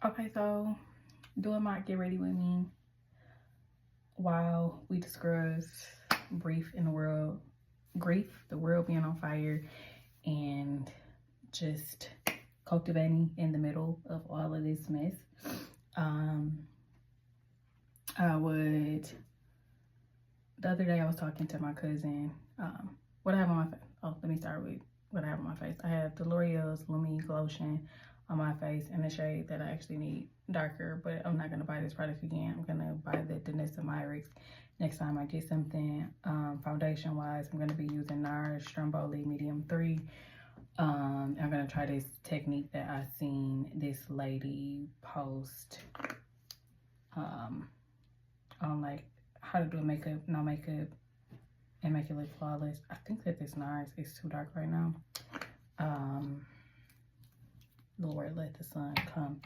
Okay, so doing my get ready with me while we discuss grief in the world, the world being on fire, and just cultivating in the middle of all of this mess. The other day I was talking to my cousin. What I have on my face? Oh, let me start with what I have on my face. I have the L'Oreal's Lumi Glotion on my face in the shade that I actually need darker, but I'm not going to buy this product again. I'm going to buy the Danessa Myricks next time I get something. Foundation wise, I'm going to be using NARS Stromboli Medium 3. I'm going to try this technique that I seen this lady post on like how to do a makeup, no makeup, and make it look flawless. I think that this NARS is too dark right now. Lord, let the sun come.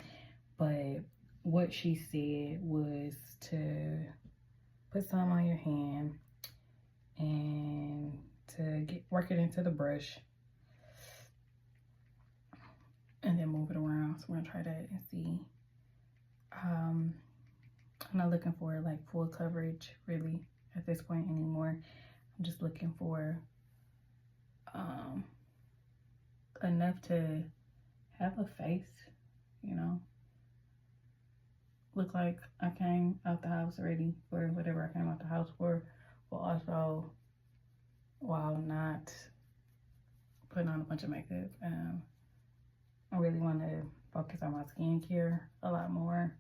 But what she said was to put some on your hand and to work it into the brush and then move it around. So we're gonna try that and see. I'm not looking for like full coverage really at this point anymore. I'm just looking for enough to have a face, you know, look like I came out the house ready for whatever I came out the house for, but also while not putting on a bunch of makeup. I really want to focus on my skincare a lot more.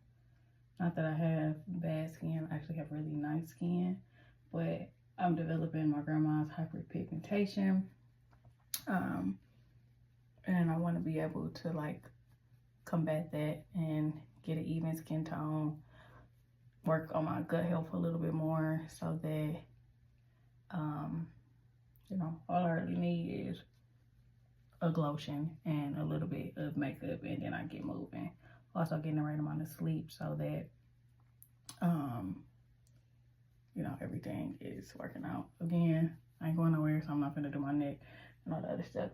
Not that I have bad skin, I actually have really nice skin, but I'm developing my grandma's hyperpigmentation. And I want to be able to like combat that and get an even skin tone, work on my gut health a little bit more so that, you know, all I really need is a glotion and a little bit of makeup and then I get moving. Also getting the right amount of sleep so that, you know, everything is working out. Again, I ain't going nowhere, so I'm not gonna do my neck and all the other stuff.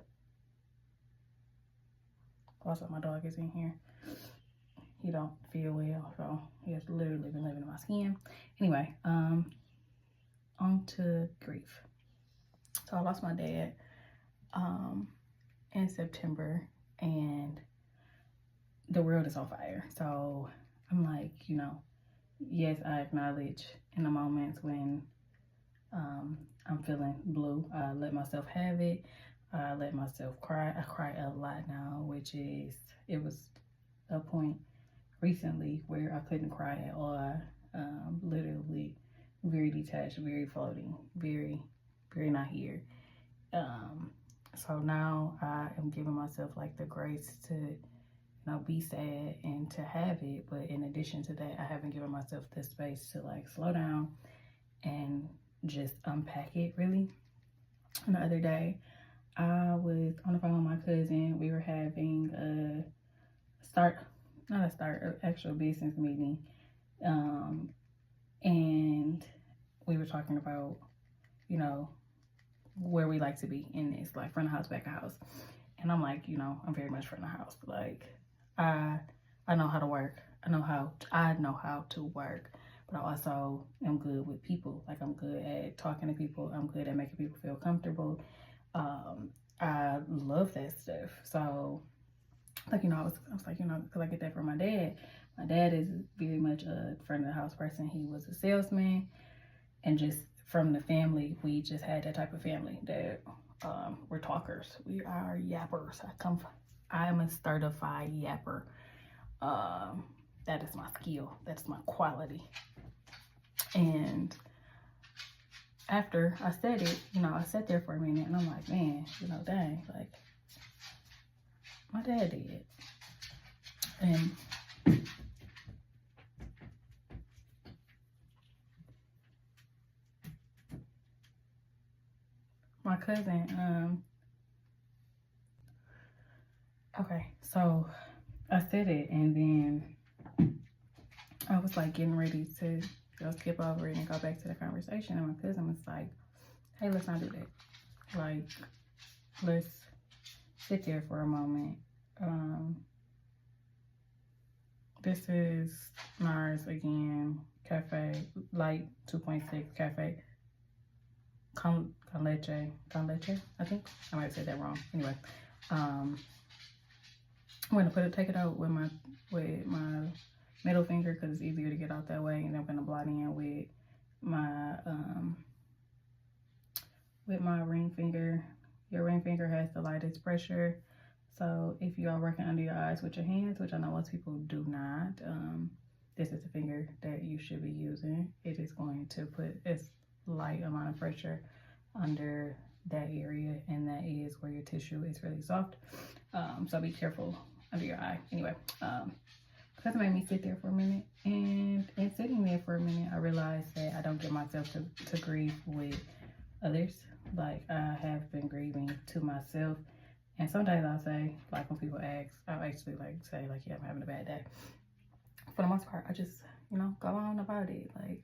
Also, my dog is in here. He don't feel well, so he has literally been living in my skin. Anyway, on to grief. So I lost my dad in September and the world is on fire. So I'm like, you know, yes, I acknowledge in the moments when I'm feeling blue, I let myself have it. I let myself cry. I cry a lot now, which is, it was a point recently where I couldn't cry at all. Literally very detached, very floating, very, very not here. So now I am giving myself like the grace to, you know, be sad and to have it. But in addition to that, I haven't given myself the space to like slow down and just unpack it really. And the other day, I was on the phone with my cousin. We were having an actual business meeting. And we were talking about, you know, where we like to be in this, like front of house, back of house. And I'm like, you know, I'm very much front of house. Like, I know how to work. I know how to work, but I also am good with people. Like, I'm good at talking to people. I'm good at making people feel comfortable. I love that stuff. So, like, you know, I was like, you know, because I get that from my dad. My dad is very much a front of the house person. He was a salesman, and just from the family, we just had that type of family that we're talkers. We are yappers. I am a certified yapper. That is my skill. That's my quality. And after I said it, you know, I sat there for a minute and I'm like, man, you know, dang, like my dad did. And my cousin, okay, so I said it and then I was like getting ready to skip over it and go back to the conversation. And my cousin was like, hey, let's not do that. Like, let's sit there for a moment. This is NARS again, Cafe Light 2.6 Cafe con leche, I think. I might have said that wrong. Anyway, I'm gonna take it out with my middle finger because it's easier to get out that way, and I'm gonna blot in with my ring finger. Your ring finger has the lightest pressure, so if you are working under your eyes with your hands, which I know most people do not, this is the finger that you should be using. It is going to put a light amount of pressure under that area, and that is where your tissue is really soft. So be careful under your eye. Anyway, because it made me sit there for a minute, and in sitting there for a minute, I realized that I don't get myself to grieve with others. Like, I have been grieving to myself, and sometimes I'll say, like, when people ask, I'll actually say, yeah, I'm having a bad day. For the most part, I just, go on about it. Like,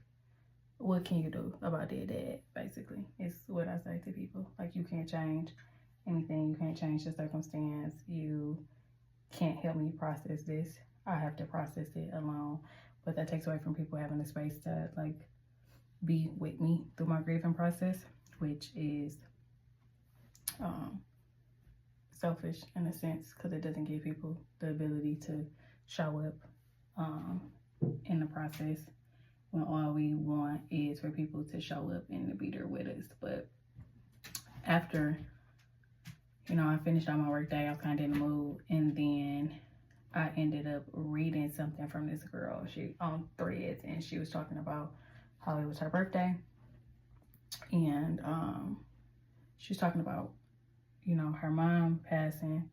what can you do about that? Basically, it's what I say to people. Like, you can't change anything. You can't change the circumstance. You can't help me process this. I have to process it alone. But that takes away from people having the space to, like, be with me through my grieving process, which is selfish in a sense, because it doesn't give people the ability to show up in the process, when all we want is for people to show up and to be there with us. But after, I finished out my work day, I was kind of in the mood, and then I ended up reading something from this girl. She on Threads, and she was talking about how it was her birthday, and she was talking about, her mom passing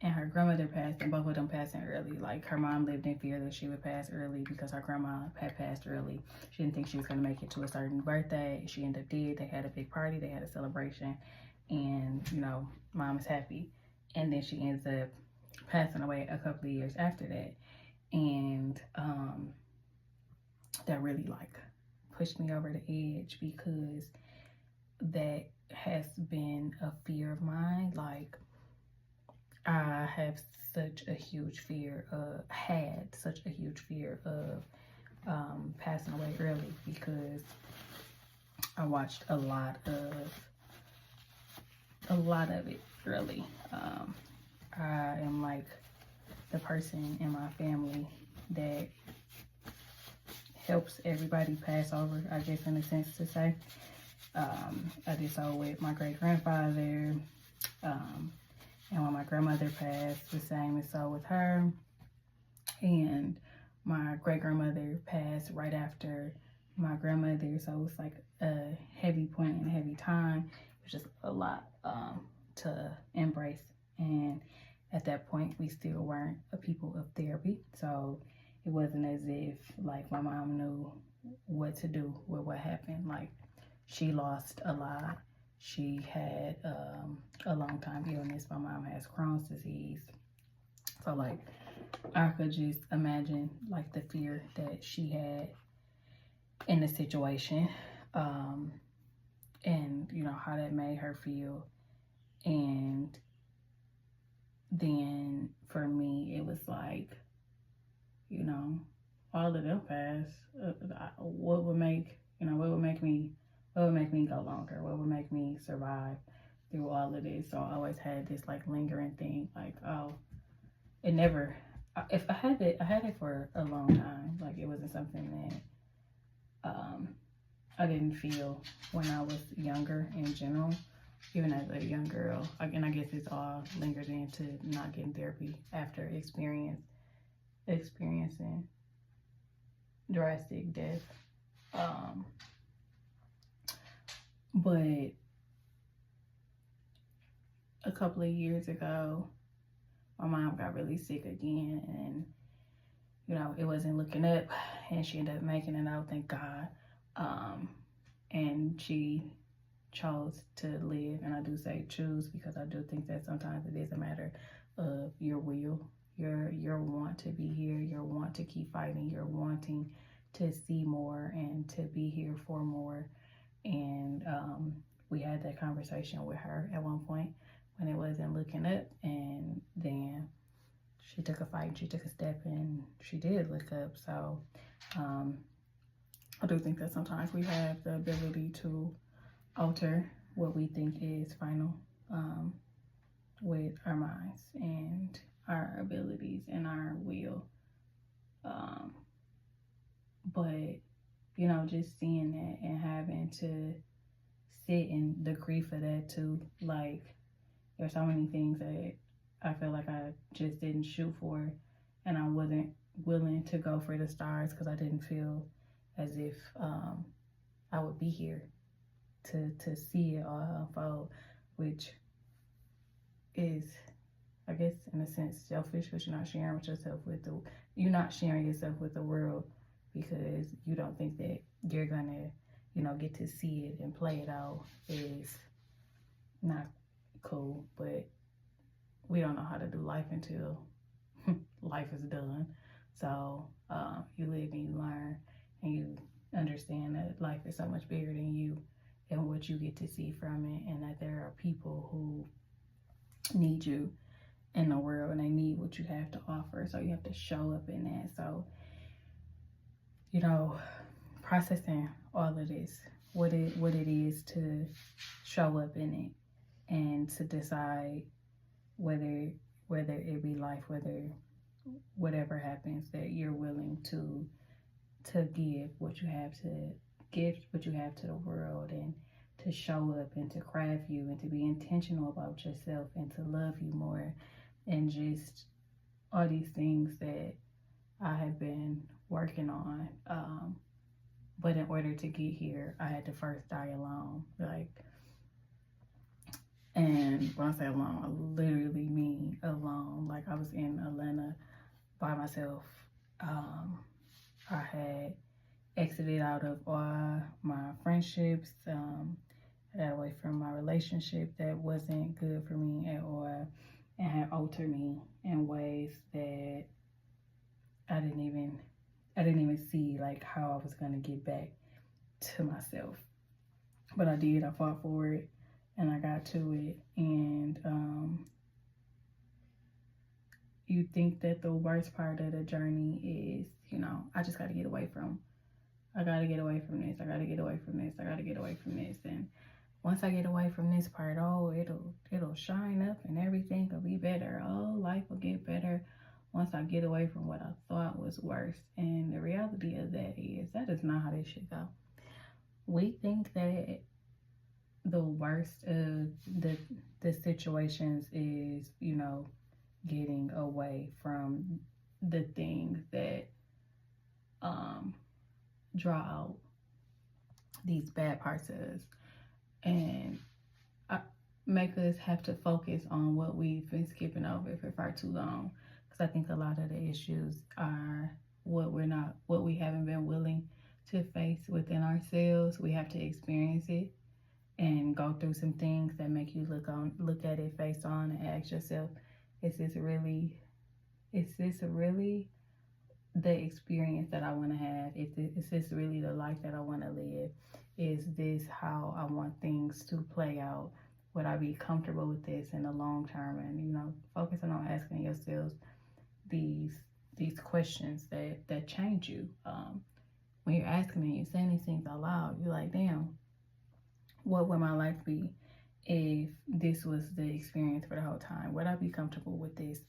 and her grandmother passed, and both of them passing early. Like, her mom lived in fear that she would pass early because her grandma had passed early. She didn't think she was going to make it to a certain birthday. She ended up did. They had a big party. They had a celebration, and, mom is happy. And then she ends up passing away a couple of years after that. And that really, like, pushed me over the edge, because that has been a fear of mine. Like, I have such a huge fear of, passing away early, because I watched a lot of it early. I am like the person in my family that helps everybody pass over, I guess, in a sense to say. I did so with my great-grandfather, and when my grandmother passed, the same is so with her. And my great-grandmother passed right after my grandmother, so it was like a heavy point and a heavy time. It was just a lot to embrace. And at that point, we still weren't a people of therapy, so it wasn't as if, like, my mom knew what to do with what happened. Like, she lost a lot. She had a long time illness. My mom has Crohn's disease. So, like, I could just imagine, like, the fear that she had in the situation, and, how that made her feel. And then for me, it was like, all of them passed. What would make me go longer? What would make me survive through all of this? So I always had this, like, lingering thing, like, oh, it never, if I had it for a long time. Like, it wasn't something that I didn't feel when I was younger in general, even as a young girl. And I guess it's all lingers into not getting therapy after experiencing drastic death. But a couple of years ago, my mom got really sick again, and, it wasn't looking up, and she ended up making it out, thank God. And she chose to live, and I do say choose, because I do think that sometimes it is a matter of your will, your want to be here, your want to keep fighting, your wanting to see more and to be here for more. And we had that conversation with her at one point when it wasn't looking up, and then she took a fight, she took a step, and she did look up. So I do think that sometimes we have the ability to alter what we think is final with our minds and our abilities and our will. But, you know, just seeing that and having to sit in the grief of that too. Like, there's so many things that I feel like I just didn't shoot for, and I wasn't willing to go for the stars because I didn't feel as if I would be here to see it all unfold, which is, I guess, in a sense, selfish, because you're not sharing yourself with the world because you don't think that you're gonna, you know, get to see it and play it out is not cool. But we don't know how to do life until life is done. So you live and you learn, and you understand that life is so much bigger than you and what you get to see from it, and that there are people who need you in the world and they need what you have to offer. So you have to show up in that. So, you know, processing all of this, what it is to show up in it, and to decide whether it be life, whatever happens, that you're willing to give what you have to the world, and to show up and to craft you and to be intentional about yourself and to love you more, and just all these things that I have been working on. But in order to get here, I had to first die alone. And when I say alone, I literally mean alone. Like, I was in Atlanta by myself. I had exited out of all my friendships. I got away from my relationship that wasn't good for me at all, and had altered me in ways that I didn't even see, like, how I was gonna get back to myself. But I did. I fought for it, and I got to it. And you think that the worst part of the journey is, you know, I just got to get away from. I got to get away from this. I got to get away from this. I got to get away from this. And once I get away from this part, oh, it'll shine up and everything will be better. Oh, life will get better once I get away from what I thought was worse. And the reality of that is not how this should go. We think that the worst of the situations is, you know, getting away from the things that draw out these bad parts of us, and make us have to focus on what we've been skipping over for far too long. Because I think a lot of the issues are what we haven't been willing to face within ourselves. We have to experience it and go through some things that make you look at it face on and ask yourself, is this really the experience that I want to have? Is this really the life that I want to live? Is this how I want things to play out? Would I be comfortable with this in the long term? And, you know, focusing on asking yourselves these questions that change you. When you're asking and you're saying these things out loud, you're like, damn, what would my life be if this was the experience for the whole time? Would I be comfortable with this?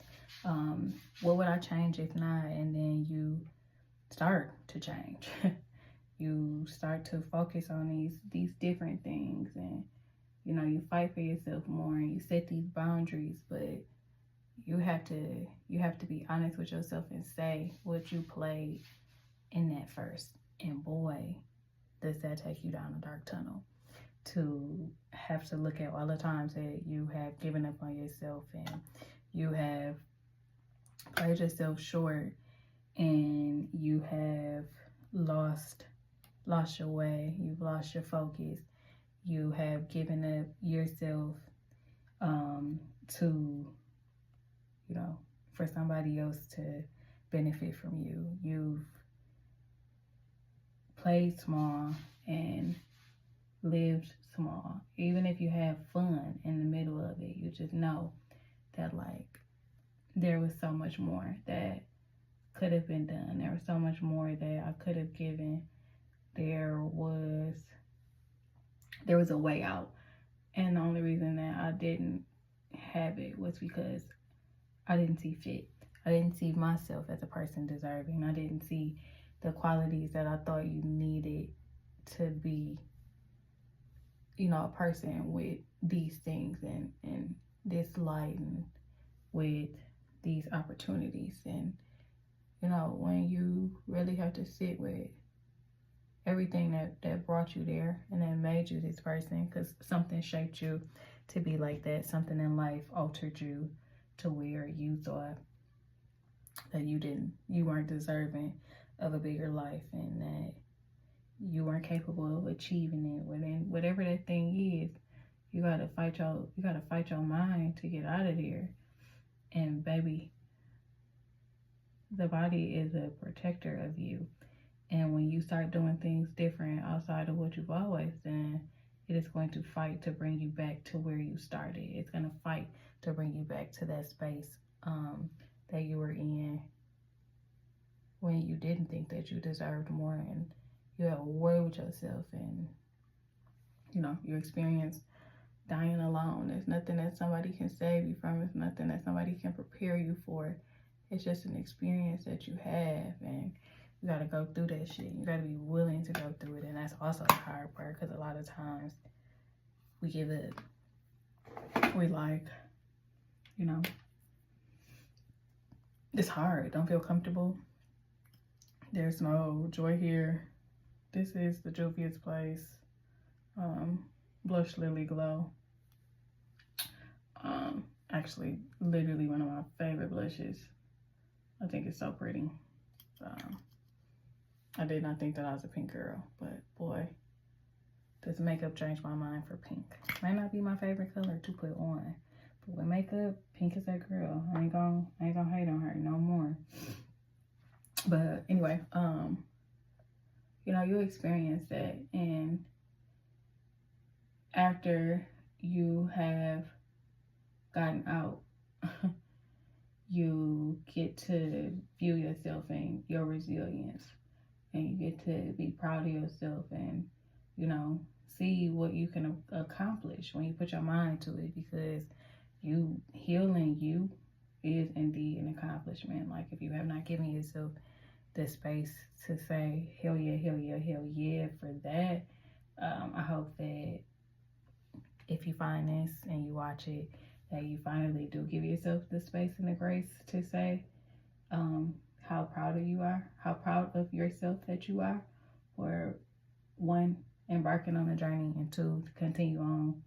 What would I change if not? And then you start to change. You start to focus on these different things, and, you know, you fight for yourself more, and you set these boundaries. But you have to be honest with yourself and say what you played in that first. And boy, does that take you down a dark tunnel, to have to look at all the times that you have given up on yourself, and you have played yourself short, and you have lost your way, you've lost your focus, you have given up yourself to, you know, for somebody else to benefit from you. You've played small and lived small. Even if you have fun in the middle of it, you just know that, like, there was so much more that could have been done. There was so much more that I could have given. There was a way out. And the only reason that I didn't have it was because I didn't see fit. I didn't see myself as a person deserving. I didn't see the qualities that I thought you needed to be, a person with these things and this light and with these opportunities. And, when you really have to sit with everything that brought you there and that made you this person, because something shaped you to be like that. Something in life altered you to where you thought that you weren't deserving of a bigger life, and that you weren't capable of achieving it. Whatever that thing is, you gotta fight your mind to get out of there. And baby, the body is a protector of you. And when you start doing things different outside of what you've always done, it is going to fight to bring you back to where you started. It's going to fight to bring you back to that space that you were in when you didn't think that you deserved more, and you had a war with yourself, and you experienced dying alone. There's nothing that somebody can save you from. It's nothing that somebody can prepare you for. It's just an experience that you have, and you gotta go through that shit. You gotta be willing to go through it, and that's also the hard part, because a lot of times we give up. We like, it's hard. Don't feel comfortable. There's no joy here. This is the Juvia's Place Blush Lily Glow. Actually, literally one of my favorite blushes. I think it's so pretty. I did not think that I was a pink girl, but boy, does makeup change my mind for pink. Might not be my favorite color to put on, but with makeup, pink is that girl. I ain't gonna hate on her no more. But anyway, you experience that, and after you have gotten out, you get to view yourself and your resilience, and you get to be proud of yourself, and see what you can accomplish when you put your mind to it, because healing you is indeed an accomplishment. Like, if you have not given yourself the space to say hell yeah, hell yeah, hell yeah for that, I hope that if you find this and you watch it, that you finally do give yourself the space and the grace to say how proud of yourself that you are, for one, embarking on the journey, and two, to continue on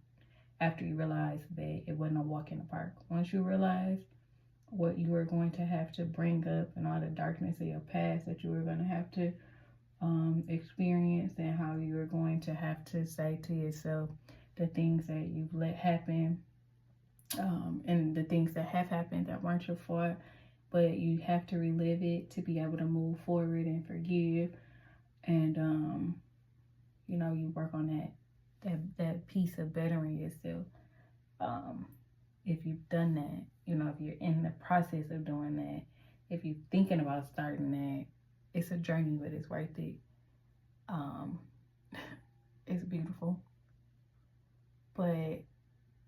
after you realize that it wasn't a walk in the park. Once you realize what you are going to have to bring up and all the darkness of your past that you are going to have to experience, and how you are going to have to say to yourself the things that you've let happen, and the things that have happened that weren't your fault, but you have to relive it to be able to move forward and forgive. And you work on that piece of bettering yourself. If you've done that, if you're in the process of doing that, if you're thinking about starting that, it's a journey, but it's worth it. It's beautiful. But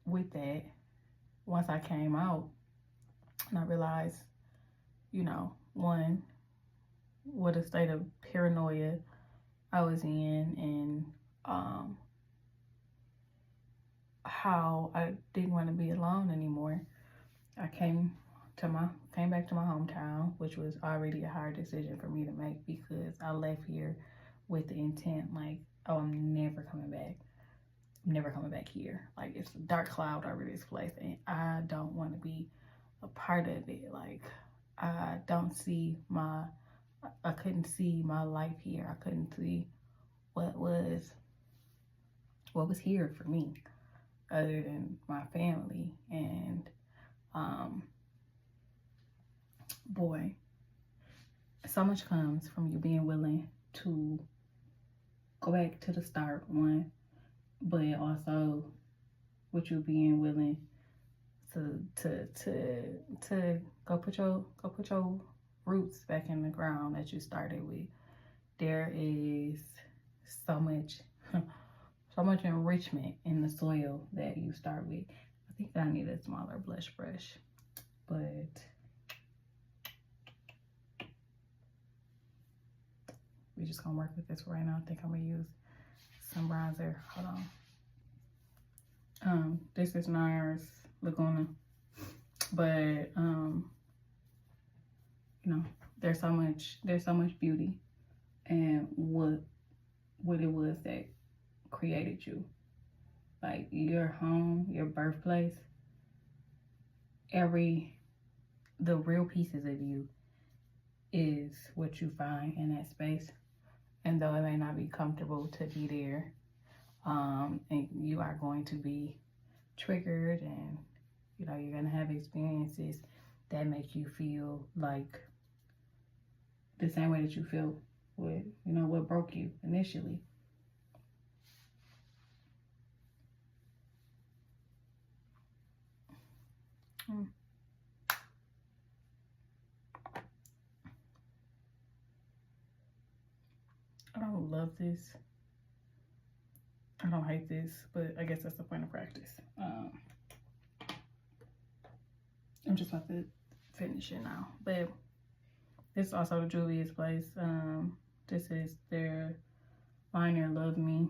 with that, once I came out and I realized, one, what a state of paranoia I was in, and how I didn't want to be alone anymore, I came back to my hometown, which was already a hard decision for me to make, because I left here with the intent, like, oh, I'm never coming back. I'm never coming back here. Like, it's a dark cloud over this place, and I don't want to be a part of it. Like, I couldn't see my life here. I couldn't see what was here for me, other than my family. And boy, so much comes from you being willing to go back to the start, one, but also with you being willing to go put your roots back in the ground that you started with. There is so much so much enrichment in the soil that you start with. I think I need a smaller blush brush, but we're just gonna work with this right now. I think I'm gonna use some bronzer. Hold on. This is NARS Laguna, but you know, there's so much beauty and what it was that created you, like your home, your birthplace. The real pieces of you is what you find in that space. And though it may not be comfortable to be there, and you are going to be triggered, and you know, you're gonna have experiences that make you feel like the same way that you feel with, you know, what broke you initially. I don't love this. I don't hate this, but I guess that's the point of practice. I'm just about to finish it now. But this is also the Juvia's Place. This is their liner, Love Me.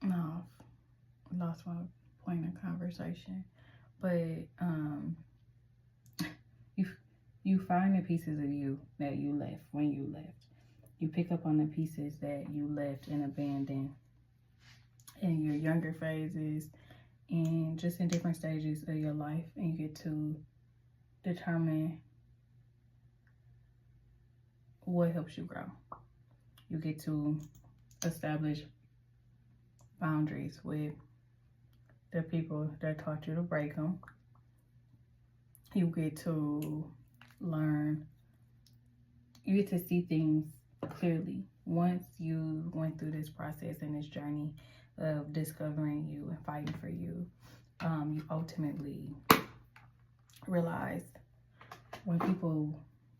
No, I lost my point of conversation. But you find the pieces of you that you left when you left. You pick up on the pieces that you left and abandoned in your younger phases and just in different stages of your life, and you get to determine what helps you grow. You get to establish boundaries with the people that taught you to break them. You get to learn, you get to see things clearly. Once you went through this process and this journey of discovering you and fighting for you, you ultimately realize when people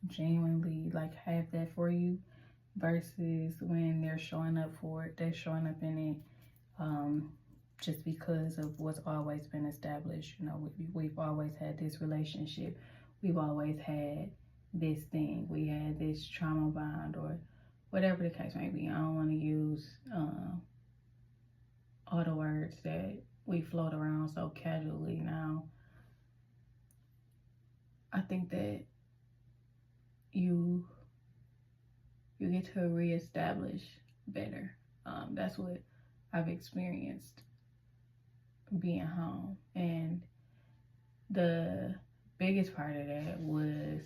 genuinely like have that for you versus when they're showing up for it, they're showing up in it just because of what's always been established. You know, we've always had this relationship. We've always had this thing. We had this trauma bond or whatever the case may be. I don't want to use all the words that we float around so casually now. I think that you get to reestablish better. That's what I've experienced being home. And the biggest part of that was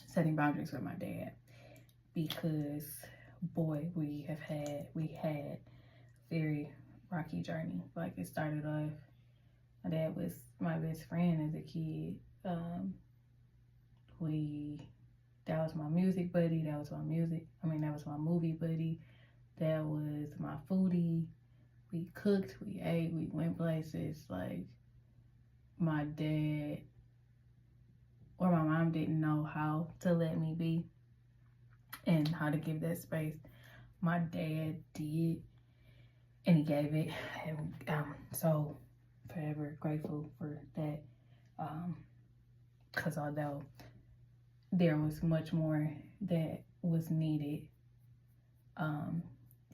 setting boundaries with my dad, because boy, we had very rocky journey. Like, it started off, my dad was my best friend as a kid. That was my music buddy, that was my movie buddy, that was my foodie. We cooked, we ate, we went places. Like, my dad or my mom didn't know how to let me be and how to give that space. My dad did, and he gave it, and I'm so forever grateful for that, because although there was much more that was needed,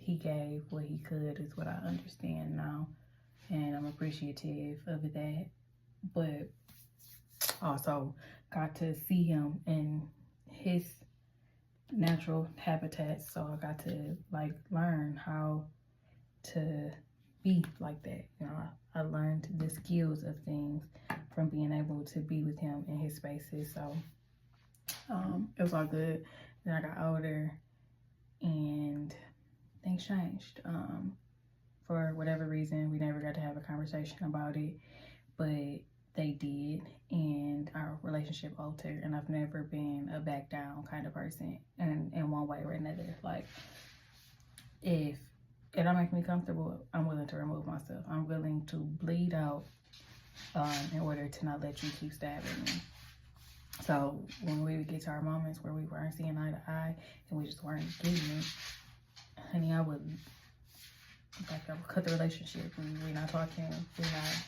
he gave what he could, is what I understand now. And I'm appreciative of that. But also got to see him in his natural habitat. So I got to like learn how to be like that. You know, I learned the skills of things from being able to be with him in his spaces. So it was all good. Then I got older and things changed. For whatever reason, we never got to have a conversation about it, but they did, and our relationship altered. And I've never been a back down kind of person in one way or another. Like, if it don't make me comfortable, I'm willing to remove myself. I'm willing to bleed out in order to not let you keep stabbing me. So when we would get to our moments where we weren't seeing eye to eye and we just weren't getting it, honey, I would cut the relationship. We're not talking. We're not